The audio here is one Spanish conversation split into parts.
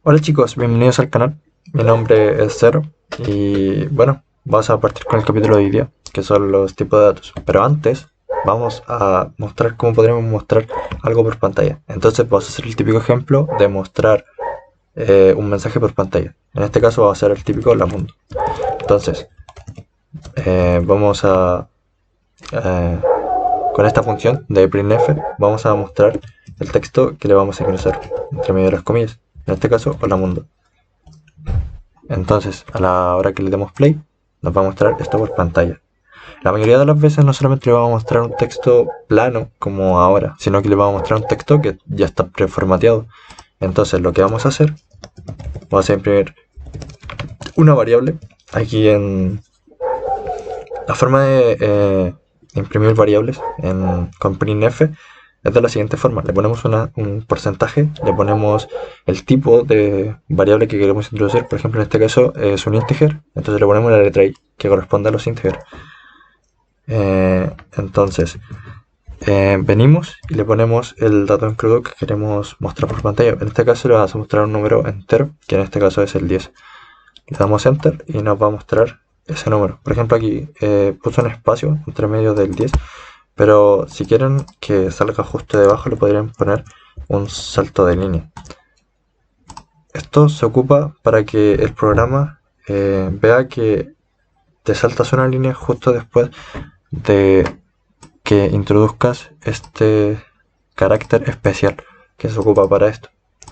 Hola chicos, bienvenidos al canal. Mi nombre es Zero y bueno, vamos a partir con el capítulo de hoy día, que son los tipos de datos. Pero antes vamos a mostrar cómo podríamos mostrar algo por pantalla. Entonces vamos a hacer el típico ejemplo de mostrar un mensaje por pantalla. En este caso va a ser el típico la mundo. Entonces vamos a eh, con esta función de printf vamos a mostrar el texto que le vamos a ingresar entre medio de las comillas. En este caso, hola mundo. Entonces, a la hora que le demos play, nos va a mostrar esto por pantalla. La mayoría de las veces no solamente le vamos a mostrar un texto plano como ahora, sino que le vamos a mostrar un texto que ya está preformateado. Entonces, lo que vamos a hacer, vamos a imprimir una variable aquí en la forma de imprimir variables con printf es de la siguiente forma. Le ponemos un porcentaje, le ponemos el tipo de variable que queremos introducir. Por ejemplo, en este caso es un integer, entonces le ponemos la letra i que corresponde a los integers. Entonces, venimos y le ponemos el dato en crudo que queremos mostrar por pantalla. En este caso le vamos a mostrar un número entero, que en este caso es el 10. Le damos enter y nos va a mostrar ese número. Por ejemplo, aquí puse un espacio entre medio del 10, pero si quieren que salga justo debajo le podrían poner un salto de línea. Esto se ocupa para que el programa vea que te saltas una línea justo después de que introduzcas este carácter especial que se ocupa para esto,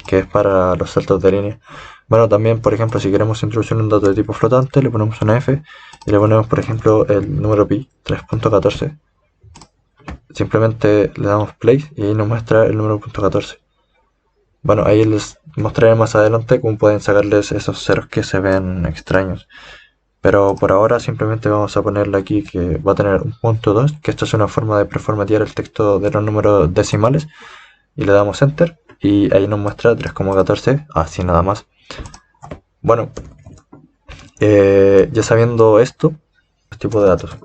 que es para los saltos de línea. Bueno, también, por ejemplo, si queremos introducir un dato de tipo flotante, le ponemos una F y le ponemos, por ejemplo, el número pi 3.14. Simplemente le damos play y ahí nos muestra el número .14. Bueno, ahí les mostraré más adelante cómo pueden sacarles esos ceros que se ven extraños. Pero por ahora simplemente vamos a ponerle aquí que va a tener un punto 2, que esto es una forma de preformatear el texto de los números decimales. Y le damos enter y ahí nos muestra 3,14, así nada más. Bueno, ya sabiendo esto, los tipos de datos,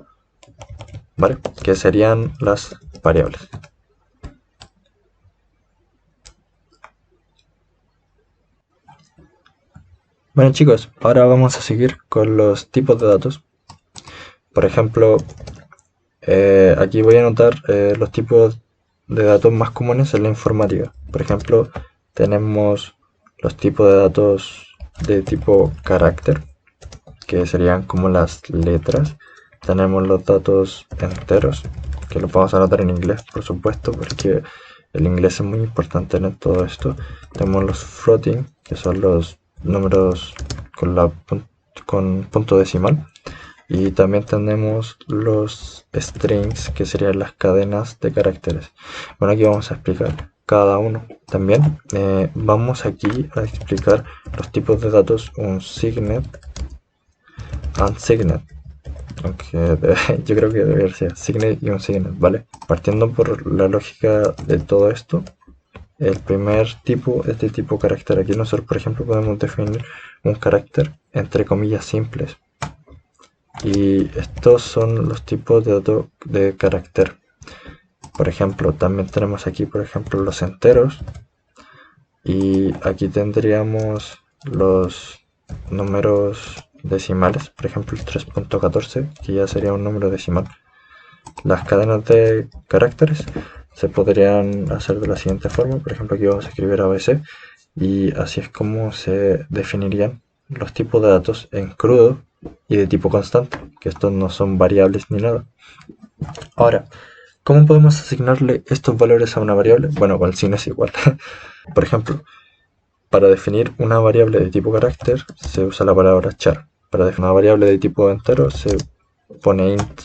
¿vale? Que serían las variables. Bueno chicos, ahora vamos a seguir con los tipos de datos. Por ejemplo, aquí voy a anotar los tipos de datos más comunes en la informática. Por ejemplo, tenemos los tipos de datos de tipo carácter, que serían como las letras. Tenemos los datos enteros, que los vamos a anotar en inglés, por supuesto, porque el inglés es muy importante en todo esto. Tenemos los floating, que son los números con punto decimal. Y también tenemos los strings, que serían las cadenas de caracteres. Bueno, aquí vamos a explicar cada uno. También vamos aquí a explicar los tipos de datos, un signet, unsignet, aunque yo creo que debería ser signet y un signet, ¿vale? Partiendo por la lógica de todo esto, el primer tipo es de tipo carácter. Aquí nosotros, por ejemplo, podemos definir un carácter entre comillas simples. Y estos son los tipos de datos de carácter. Por ejemplo, también tenemos aquí, por ejemplo, los enteros. Y aquí tendríamos los números decimales, por ejemplo el 3.14, que ya sería un número decimal. Las cadenas de caracteres se podrían hacer de la siguiente forma. Por ejemplo, aquí vamos a escribir ABC y así es como se definirían los tipos de datos en crudo y de tipo constante, que estos no son variables ni nada. Ahora, ¿cómo podemos asignarle estos valores a una variable? Bueno, con el signo es igual. Por ejemplo, para definir una variable de tipo carácter se usa la palabra char. Para definir una variable de tipo entero se pone int.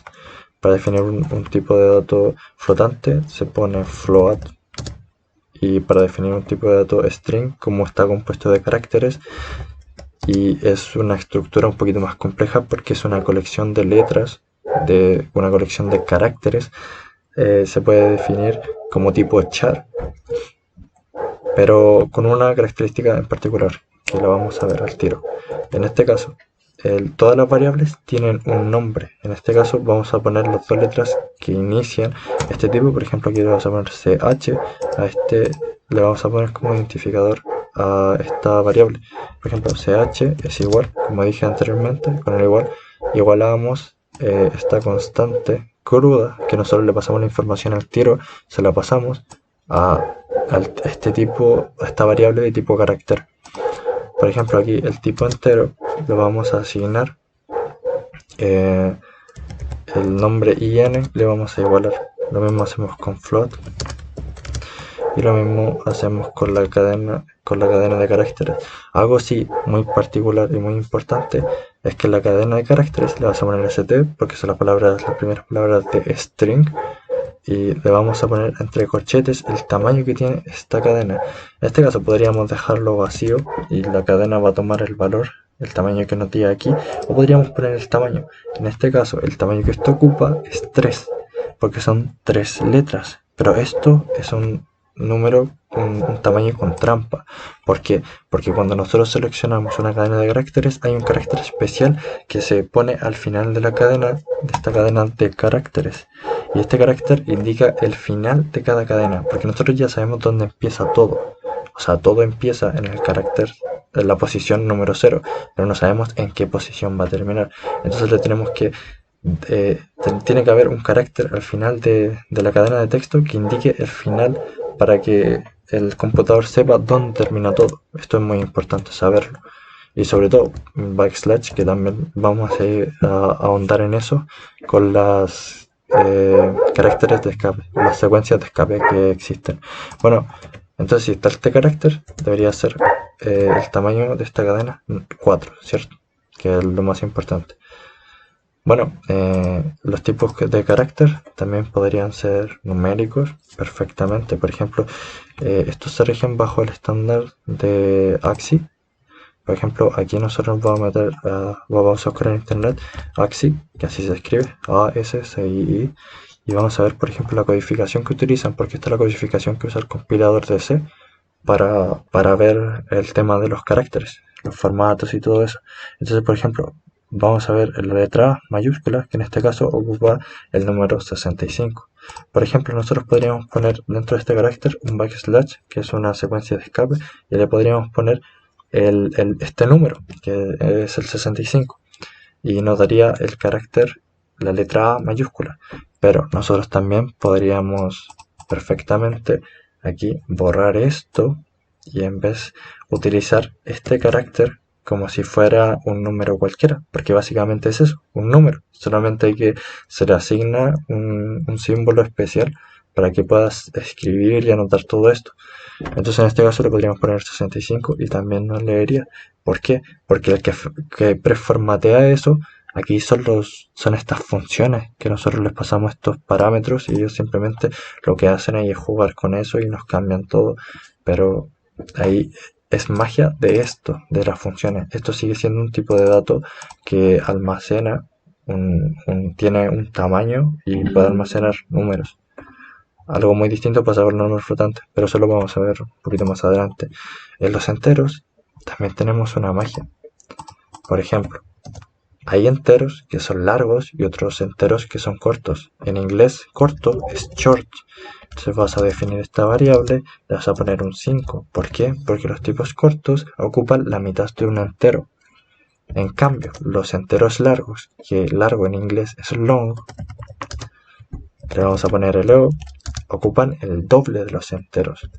Para definir un tipo de dato flotante se pone float. Y para definir un tipo de dato string, como está compuesto de caracteres, y es una estructura un poquito más compleja porque es una colección de letras, de una colección de caracteres, se puede definir como tipo char, pero con una característica en particular que la vamos a ver al tiro. En este caso, todas las variables tienen un nombre. En este caso vamos a poner las dos letras que inician este tipo. Por ejemplo, aquí le vamos a poner CH, a este le vamos a poner como identificador a esta variable. Por ejemplo, ch es igual, como dije anteriormente, con el igual, igualamos esta constante cruda, que nosotros le pasamos la información al tiro, se la pasamos a este tipo, a esta variable de tipo carácter. Por ejemplo, aquí el tipo entero lo vamos a asignar el nombre in, le vamos a igualar. Lo mismo hacemos con float y lo mismo hacemos con la cadena de caracteres. Algo sí muy particular y muy importante es que la cadena de caracteres le vamos a poner st porque son las primeras palabras de string, y le vamos a poner entre corchetes el tamaño que tiene esta cadena. En este caso podríamos dejarlo vacío y la cadena va a tomar el valor, el tamaño que nos diga aquí, o podríamos poner el tamaño. En este caso el tamaño que esto ocupa es 3, porque son 3 letras, pero esto es un número, un tamaño con trampa. ¿Por qué? Porque cuando nosotros seleccionamos una cadena de caracteres hay un carácter especial que se pone al final de la cadena, de esta cadena de caracteres, y este carácter indica el final de cada cadena, porque nosotros ya sabemos dónde empieza todo. O sea, todo empieza en el carácter, en la posición número 0, pero no sabemos en qué posición va a terminar. Entonces le tenemos que tiene que haber un carácter al final de la cadena de texto que indique el final para que el computador sepa dónde termina todo. Esto es muy importante saberlo. Y sobre todo backslash, que también vamos a ahondar en eso con las caracteres de escape, las secuencias de escape que existen. Bueno, entonces si está este carácter, debería ser el tamaño de esta cadena 4, ¿cierto? Que es lo más importante. Bueno, los tipos de carácter también podrían ser numéricos perfectamente. Por ejemplo, estos se rigen bajo el estándar de AXI. Por ejemplo, aquí nosotros vamos a meter, vamos a buscar en internet AXI, que así se escribe, A-S-C-I-I, y vamos a ver, por ejemplo, la codificación que utilizan, porque esta es la codificación que usa el compilador de C para ver el tema de los caracteres, los formatos y todo eso. Entonces, por ejemplo, vamos a ver la letra A mayúscula, que en este caso ocupa el número 65. Por ejemplo, nosotros podríamos poner dentro de este carácter un backslash, que es una secuencia de escape, y le podríamos poner este número, que es el 65, y nos daría el carácter, la letra A mayúscula. Pero nosotros también podríamos perfectamente aquí borrar esto y en vez utilizar este carácter como si fuera un número cualquiera, porque básicamente es eso, un número, solamente hay que se le asigna un símbolo especial para que puedas escribir y anotar todo esto. Entonces en este caso le podríamos poner 65 y también nos leería. ¿Por qué? Porque el que preformatea eso, aquí son estas funciones que nosotros les pasamos estos parámetros y ellos simplemente lo que hacen ahí es jugar con eso y nos cambian todo. Pero ahí es magia de esto, de las funciones. Esto sigue siendo un tipo de dato que almacena, tiene un tamaño y puede almacenar números. Algo muy distinto pasa con los números flotantes, pero eso lo vamos a ver un poquito más adelante. En los enteros también tenemos una magia. Por ejemplo, hay enteros que son largos y otros enteros que son cortos. En inglés, corto es short. Entonces vas a definir esta variable, le vas a poner un 5. ¿Por qué? Porque los tipos cortos ocupan la mitad de un entero. En cambio, los enteros largos, que largo en inglés es long, le vamos a poner el o, ocupan el doble de los enteros.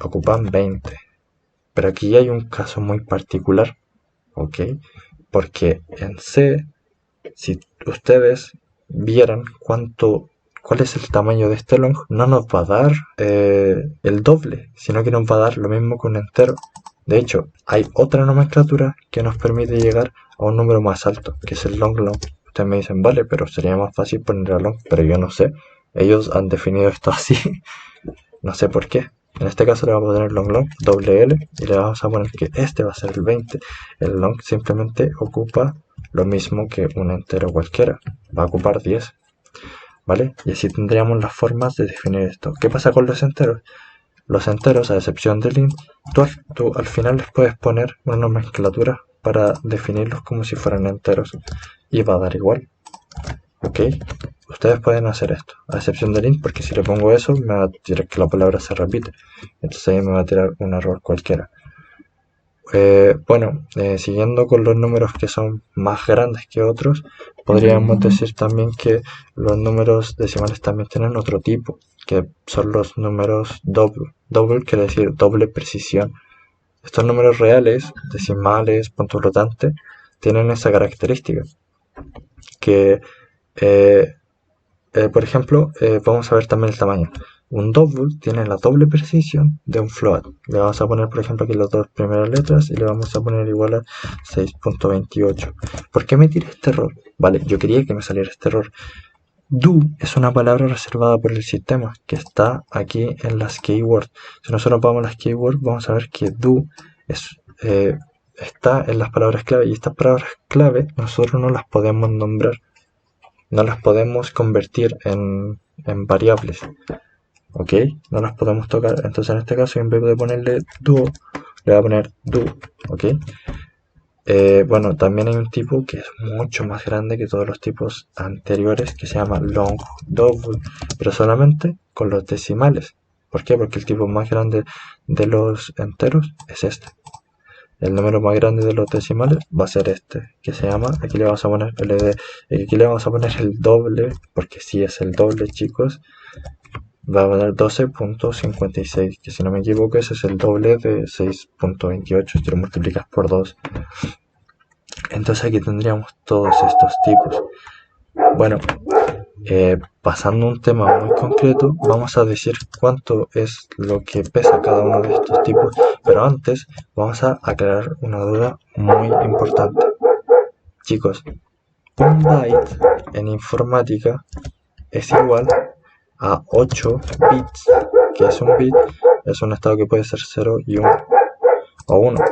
Ocupan 20. Pero aquí hay un caso muy particular, ¿ok? Porque en C, si ustedes vieran cuál es el tamaño de este long, no nos va a dar el doble, sino que nos va a dar lo mismo que un entero. De hecho, hay otra nomenclatura que nos permite llegar a un número más alto, que es el long long. Ustedes me dicen, vale, pero sería más fácil poner a long, pero yo no sé. Ellos han definido esto así, no sé por qué. En este caso le vamos a poner long long, doble L, y le vamos a poner que este va a ser el 20. El long simplemente ocupa lo mismo que un entero cualquiera, va a ocupar 10, ¿vale? Y así tendríamos las formas de definir esto. ¿Qué pasa con los enteros? Los enteros, a excepción del int, tú al final les puedes poner una nomenclatura para definirlos como si fueran enteros y va a dar igual. ¿ok? Ustedes pueden hacer esto, a excepción del int, porque si le pongo eso, me va a tirar que la palabra se repite. Entonces ahí me va a tirar un error cualquiera. Bueno, siguiendo con los números que son más grandes que otros, podríamos decir también que los números decimales también tienen otro tipo, que son los números double. Double quiere decir doble precisión. Estos números reales, decimales, punto flotante, tienen esa característica, que por ejemplo, vamos a ver también el tamaño. Un double tiene la doble precisión de un float. Le vamos a poner, por ejemplo, aquí las dos primeras letras y le vamos a poner igual a 6.28. ¿Por qué me tira este error? Vale, yo quería que me saliera este error. Do es una palabra reservada por el sistema que está aquí en las keywords. Si nosotros vamos a las keywords, vamos a ver que do es, está en las palabras clave, y estas palabras clave nosotros no las podemos nombrar. No las podemos convertir en variables, ¿ok? No las podemos tocar. Entonces en este caso, en vez de ponerle do, le voy a poner do, ¿ok? Bueno, también hay un tipo que es mucho más grande que todos los tipos anteriores, que se llama long double, pero solamente con los decimales. ¿Por qué? Porque el tipo más grande de los enteros es este. El número más grande de los decimales va a ser este, que se llama, aquí le vamos a poner aquí le vamos a poner el doble, porque si es el doble, chicos, va a poner 12.56, que si no me equivoco ese es el doble de 6.28, si lo multiplicas por 2. Entonces aquí tendríamos todos estos tipos. Bueno, pasando a un tema muy concreto, vamos a decir cuánto es lo que pesa cada uno de estos tipos, pero antes vamos a aclarar una duda muy importante. Chicos, un byte en informática es igual a 8 bits, que es un bit, es un estado que puede ser 0 y 1, o 1,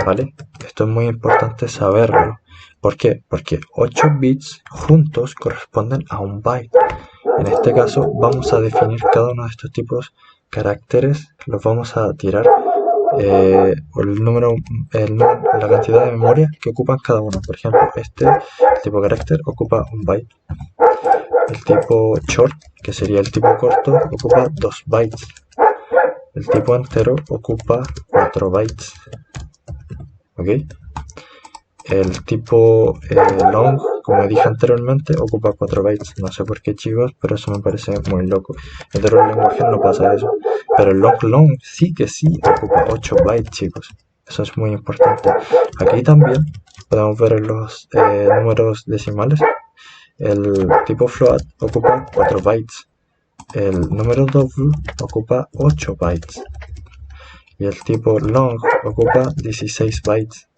¿vale? Esto es muy importante saberlo. ¿Por qué? Porque 8 bits juntos corresponden a un byte. En este caso vamos a definir cada uno de estos tipos caracteres, los vamos a tirar la cantidad de memoria que ocupan cada uno. Por ejemplo, el tipo carácter ocupa un byte. El tipo short, que sería el tipo corto, ocupa 2 bytes. El tipo entero ocupa 4 bytes. ¿Ok? El tipo long, como dije anteriormente, ocupa 4 bytes. No sé por qué, chicos, pero eso me parece muy loco. En otros lenguajes no pasa eso. Pero el long sí que sí ocupa 8 bytes, chicos. Eso es muy importante. Aquí también podemos ver en los números decimales. El tipo float ocupa 4 bytes. El número double ocupa 8 bytes. Y el tipo long ocupa 16 bytes.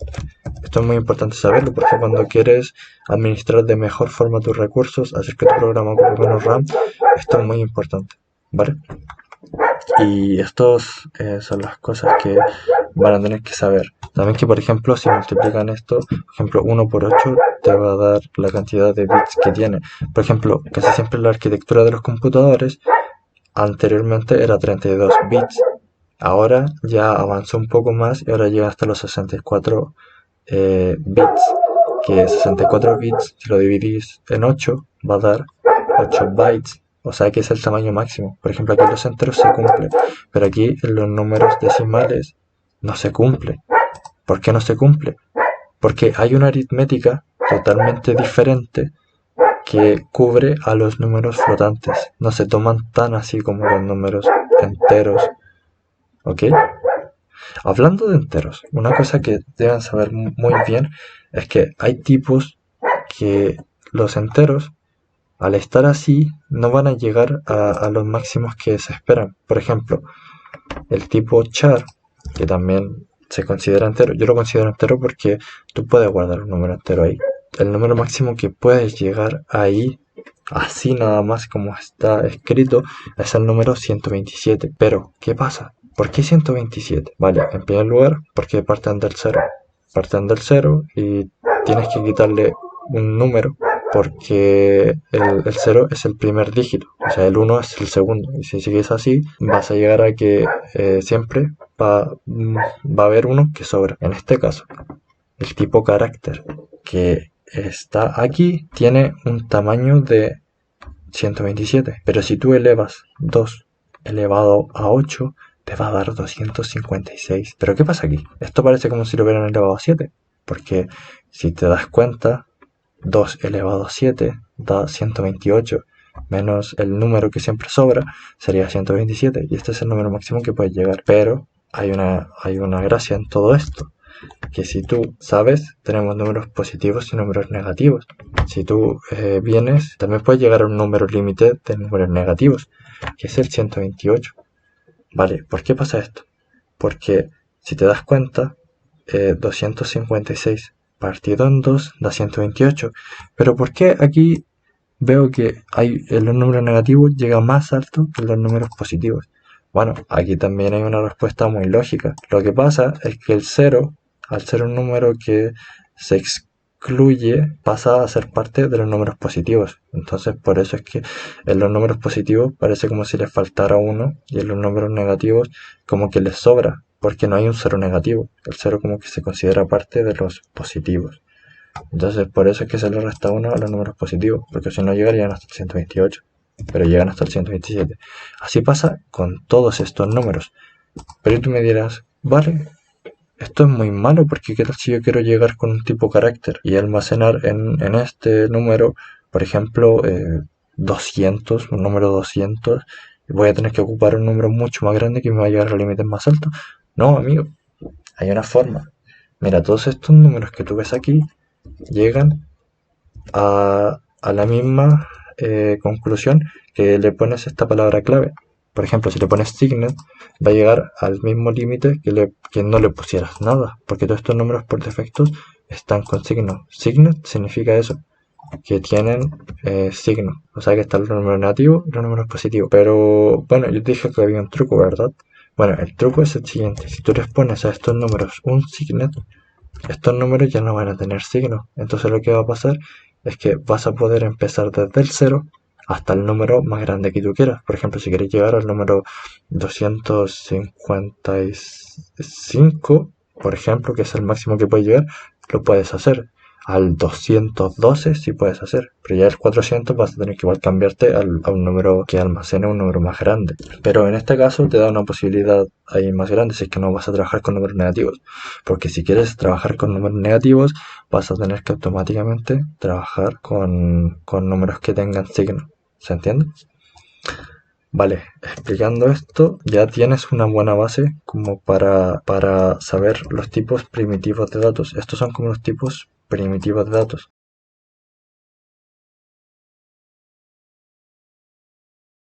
Esto es muy importante saberlo porque cuando quieres administrar de mejor forma tus recursos, hacer que tu programa ocupe menos RAM, esto es muy importante, ¿vale? Y estos son las cosas que van a tener que saber. También que, por ejemplo, si multiplican esto, por ejemplo, 1 por 8 te va a dar la cantidad de bits que tiene. Por ejemplo, casi siempre la arquitectura de los computadores anteriormente era 32 bits. Ahora ya avanzó un poco más y ahora llega hasta los 64 bits, que 64 bits, si lo dividís en 8, va a dar 8 bytes, o sea que es el tamaño máximo. Por ejemplo, aquí en los enteros se cumple, pero aquí en los números decimales no se cumple. ¿Por qué no se cumple? Porque hay una aritmética totalmente diferente que cubre a los números flotantes. No se toman tan así como los números enteros. ¿Ok? Hablando de enteros, una cosa que deben saber muy bien es que hay tipos que los enteros, al estar así, no van a llegar a los máximos que se esperan. Por ejemplo, el tipo char, que también se considera entero, yo lo considero entero porque tú puedes guardar un número entero ahí. El número máximo que puedes llegar ahí, así nada más como está escrito, es el número 127. Pero, ¿qué pasa? ¿Por qué 127? Vale, en primer lugar, porque parten del 0. Parten del 0 y tienes que quitarle un número porque el 0 es el primer dígito, o sea, el 1 es el segundo. Y si sigues así, vas a llegar a que siempre va a haber uno que sobra. En este caso, el tipo carácter, que está aquí tiene un tamaño de 127, pero si tú elevas 2 elevado a 8, te va a dar 256. ¿Pero qué pasa aquí? Esto parece como si lo hubieran elevado a 7, porque si te das cuenta, 2 elevado a 7 da 128, menos el número que siempre sobra sería 127, y este es el número máximo que puedes llegar. Pero hay una gracia en todo esto, que si tú sabes, tenemos números positivos y números negativos. Si tú vienes, también puedes llegar a un número límite de números negativos, que es el 128. Vale, ¿por qué pasa esto? Porque si te das cuenta, 256 partido en 2 da 128. Pero ¿por qué aquí veo que los números negativos llegan más alto que los números positivos? Bueno, aquí también hay una respuesta muy lógica. Lo que pasa es que el 0, al ser un número que se excluye, pasa a ser parte de los números positivos. Entonces, por eso es que en los números positivos parece como si les faltara uno, y en los números negativos como que les sobra, porque no hay un 0 negativo. El 0 como que se considera parte de los positivos. Entonces, por eso es que se le resta 1 a los números positivos, porque si no llegarían hasta el 128, pero llegan hasta el 127. Así pasa con todos estos números. Pero tú me dirás, vale, esto es muy malo, porque qué tal si yo quiero llegar con un tipo carácter y almacenar en este número, por ejemplo, 200, un número 200, y voy a tener que ocupar un número mucho más grande que me va a llegar a límites más altos. No, amigo, hay una forma. Mira, todos estos números que tú ves aquí llegan a la misma conclusión que le pones esta palabra clave. Por ejemplo, si le pones signet, va a llegar al mismo límite que no le pusieras nada, porque todos estos números por defecto están con signo. Signet significa eso, que tienen signo, o sea que están los números negativos y los números positivos. Pero bueno, yo te dije que había un truco, ¿verdad? Bueno, el truco es el siguiente: si tú les pones a estos números un signet, estos números ya no van a tener signo. Entonces lo que va a pasar es que vas a poder empezar desde el 0 hasta el número más grande que tú quieras. Por ejemplo, si quieres llegar al número 255, por ejemplo, que es el máximo que puedes llegar, lo puedes hacer. Al 212 sí puedes hacer, pero ya el 400 vas a tener que igual cambiarte a un número que almacene un número más grande. Pero en este caso te da una posibilidad ahí más grande, si es que no vas a trabajar con números negativos. Porque si quieres trabajar con números negativos, vas a tener que automáticamente trabajar con números que tengan signo. ¿Se entiende? Vale, explicando esto, ya tienes una buena base como para saber los tipos primitivos de datos. Estos son como los tipos primitivos de datos.